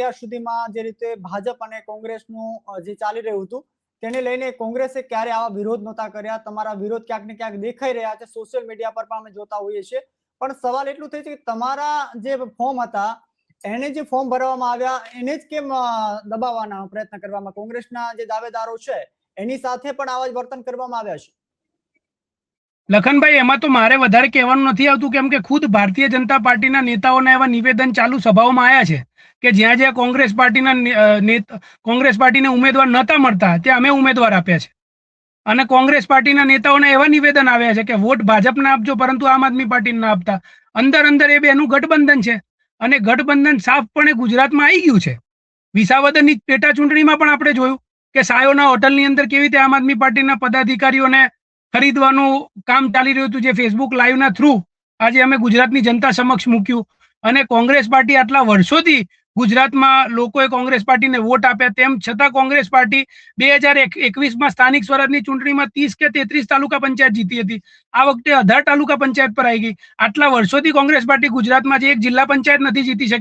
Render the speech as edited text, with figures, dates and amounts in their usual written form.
અત્યાર સુધીમાં જે રીતે ભાજપ અને કોંગ્રેસનું જે ચાલી રહ્યું હતું તેને લઈને કોંગ્રેસે ક્યારે આવા વિરોધ નહોતા કર્યા. તમારા વિરોધ ક્યાંક ને ક્યાંક દેખાઈ રહ્યા છે, સોશિયલ મીડિયા પર પણ અમે જોતા હોઈએ છીએ. પણ સવાલ એટલું થાય છે કે તમારા જે ફોર્મ હતા એને જે ફોર્મ ભરવામાં આવ્યા એને જ કેમ દબાવવાના પ્રયત્ન કરવામાં, કોંગ્રેસના જે દાવેદારો છે એની સાથે પણ આવા જ વર્તન કરવામાં આવ્યા છે? લખનભાઈ, એમાં તો મારે વધારે કહેવાનું નથી આવતું, કેમ કે ખુદ ભારતીય જનતા પાર્ટીના નેતાઓના એવા નિવેદન ચાલુ સભાઓમાં આવ્યા છે કે જ્યાં જ્યાં કોંગ્રેસ પાર્ટીને ઉમેદવાર નહોતા મળતા ત્યાં અમે ઉમેદવાર આપ્યા છે. અને કોંગ્રેસ પાર્ટીના નેતાઓના એવા નિવેદન આવ્યા છે કે વોટ ભાજપને આપજો પરંતુ આમ આદમી પાર્ટીને ના આપતા. અંદર એ બેનું ગઠબંધન છે અને ગઠબંધન સાફપણે ગુજરાતમાં આવી ગયું છે. વિસાવદરની પેટા ચૂંટણીમાં પણ આપણે જોયું કે સાયોના હોટલની અંદર કેવી રીતે આમ આદમી પાર્ટીના પદાધિકારીઓને ખરીદવાનું કામ ચાલી રહ્યું હતું, જે ફેસબુક લાઈવના થ્રુ આજે અમે ગુજરાતની જનતા સમક્ષ મૂક્યું. અને કોંગ્રેસ પાર્ટી આટલા વર્ષોથી ગુજરાતમાં લોકોએ કોંગ્રેસ પાર્ટીને વોટ આપ્યા, તેમ છતાં કોંગ્રેસ પાર્ટી 2021માં સ્થાનિક સ્વરાજની ચૂંટણીમાં 30 કે 33 તાલુકા પંચાયત જીતી હતી. આ વખતે 18 તાલુકા પંચાયત પર આવી ગઈ. આટલા વર્ષોથી કોંગ્રેસ પાર્ટી ગુજરાતમાં જે એક જિલ્લા પંચાયત નથી જીતી શકી.